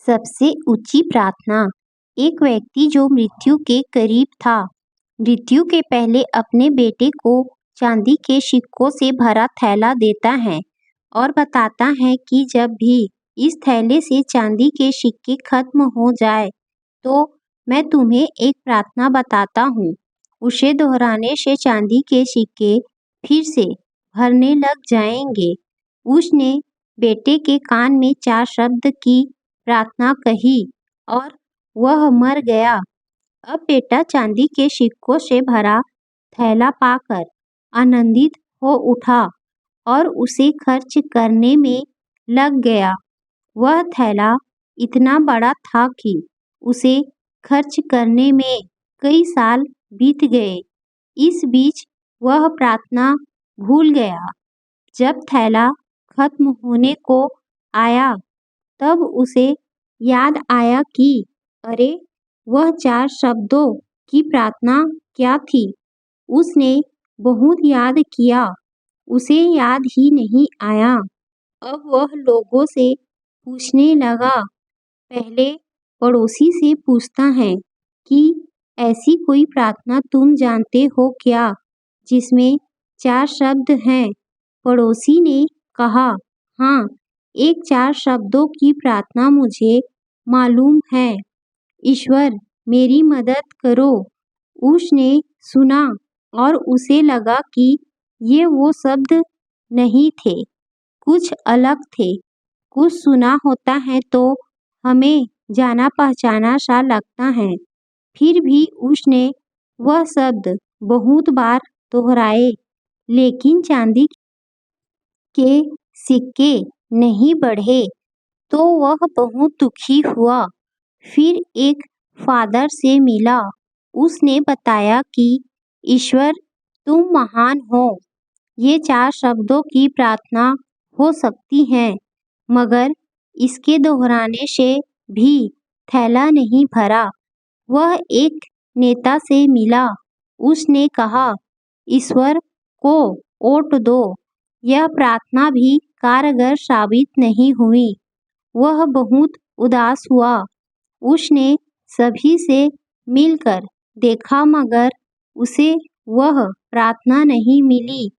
सबसे ऊंची प्रार्थना। एक व्यक्ति जो मृत्यु के करीब था, मृत्यु के पहले अपने बेटे को चांदी के सिक्कों से भरा थैला देता है और बताता है कि जब भी इस थैले से चांदी के सिक्के खत्म हो जाए तो मैं तुम्हें एक प्रार्थना बताता हूँ। उसे दोहराने से चांदी के सिक्के फिर से भरने लग जाएंगे। उसने बेटे के कान में 4 शब्द की प्रार्थना कही और वह मर गया। अब बेटा चांदी के सिक्कों से भरा थैला पाकर आनंदित हो उठा और उसे खर्च करने में लग गया। वह थैला इतना बड़ा था कि उसे खर्च करने में कई साल बीत गए। इस बीच वह प्रार्थना भूल गया। जब थैला खत्म होने को आया तब उसे याद आया कि अरे, वह 4 शब्दों की प्रार्थना क्या थी। उसने बहुत याद किया, उसे याद ही नहीं आया। अब वह लोगों से पूछने लगा। पहले पड़ोसी से पूछता है कि ऐसी कोई प्रार्थना तुम जानते हो क्या जिसमें 4 शब्द हैं। पड़ोसी ने कहा, हाँ, एक 4 शब्दों की प्रार्थना मुझे मालूम है। ईश्वर, मेरी मदद करो। उसने सुना और उसे लगा कि ये वो शब्द नहीं थे, कुछ अलग थे। कुछ सुना होता है तो हमें जाना पहचाना सा लगता है। फिर भी उसने वह शब्द बहुत बार दोहराए, लेकिन चांदी के सिक्के नहीं बढ़े तो वह बहुत दुखी हुआ। फिर एक फादर से मिला। उसने बताया कि ईश्वर, तुम महान हो। ये 4 शब्दों की प्रार्थना हो सकती है, मगर इसके दोहराने से भी थैला नहीं भरा। वह एक नेता से मिला। उसने कहा, ईश्वर को वोट दो। यह प्रार्थना भी कारगर साबित नहीं हुई। वह बहुत उदास हुआ। उसने सभी से मिलकर देखा, मगर उसे वह प्रार्थना नहीं मिली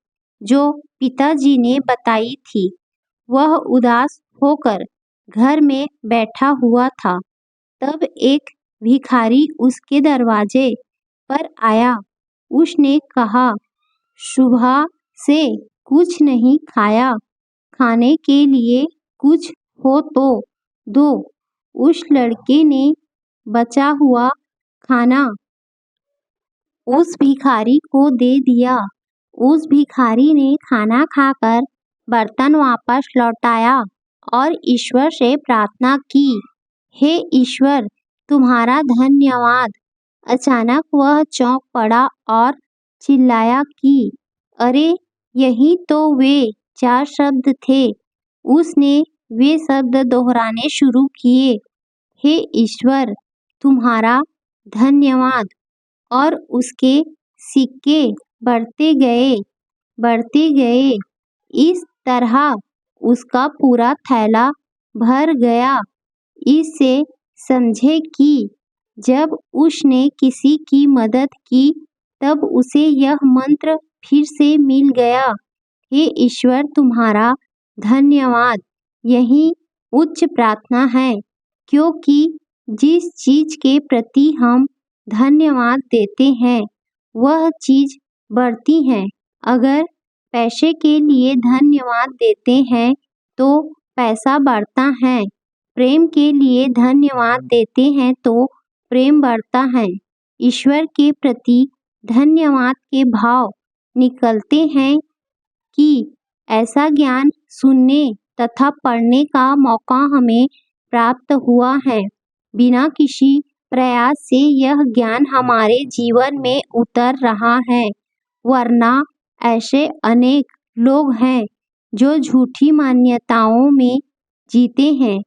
जो पिताजी ने बताई थी। वह उदास होकर घर में बैठा हुआ था। तब एक भिखारी उसके दरवाजे पर आया। उसने कहा, सुबह से कुछ नहीं खाया, खाने के लिए कुछ हो तो दो। उस लड़के ने बचा हुआ खाना उस भिखारी को दे दिया। उस भिखारी ने खाना खाकर बर्तन वापस लौटाया और ईश्वर से प्रार्थना की, हे ईश्वर, तुम्हारा धन्यवाद। अचानक वह चौंक पड़ा और चिल्लाया कि अरे, यही तो वे 4 शब्द थे। उसने वे शब्द दोहराने शुरू किए, हे ईश्वर, तुम्हारा धन्यवाद। और उसके सिक्के बढ़ते गए, बढ़ते गए। इस तरह उसका पूरा थैला भर गया। इससे समझे कि जब उसने किसी की मदद की तब उसे यह मंत्र फिर से मिल गया, हे ईश्वर, तुम्हारा धन्यवाद। यही उच्च प्रार्थना है, क्योंकि जिस चीज के प्रति हम धन्यवाद देते हैं वह चीज बढ़ती है। अगर पैसे के लिए धन्यवाद देते हैं तो पैसा बढ़ता है। प्रेम के लिए धन्यवाद देते हैं तो प्रेम बढ़ता है। ईश्वर के प्रति धन्यवाद के भाव निकलते हैं कि ऐसा ज्ञान सुनने तथा पढ़ने का मौका हमें प्राप्त हुआ है। बिना किसी प्रयास से यह ज्ञान हमारे जीवन में उतर रहा है। वरना ऐसे अनेक लोग हैं जो झूठी मान्यताओं में जीते हैं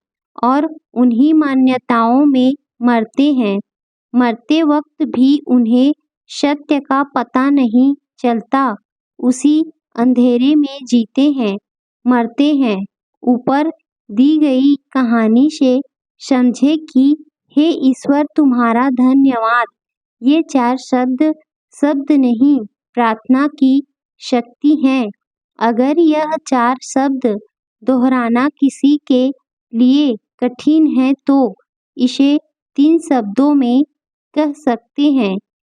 और उन्हीं मान्यताओं में मरते हैं। मरते वक्त भी उन्हें सत्य का पता नहीं चलता। उसी अंधेरे में जीते हैं, मरते हैं। ऊपर दी गई कहानी से समझे कि हे ईश्वर तुम्हारा धन्यवाद। ये 4 शब्द नहीं, प्रार्थना की शक्ति हैं। अगर यह 4 शब्द दोहराना किसी के लिए कठिन है तो इसे 3 शब्दों में कह सकते हैं,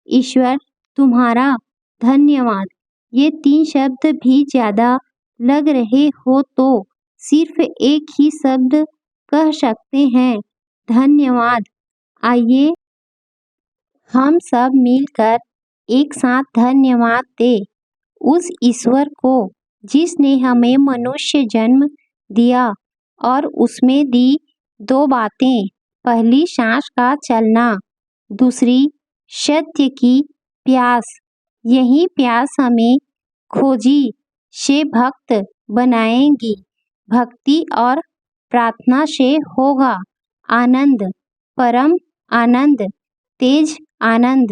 ईश्वर तुम्हारा धन्यवाद। ये 3 शब्द भी ज़्यादा लग रहे हो तो सिर्फ एक ही शब्द कह सकते हैं, धन्यवाद। आइए हम सब मिलकर एक साथ धन्यवाद दें उस ईश्वर को जिसने हमें मनुष्य जन्म दिया और उसमें दी 2 बातें, पहली सांस का चलना, दूसरी सत्य की प्यास। यही प्यास हमें खोजी से भक्त बनाएगी। भक्ति और प्रार्थना से होगा आनंद, परम आनंद, तेज आनंद।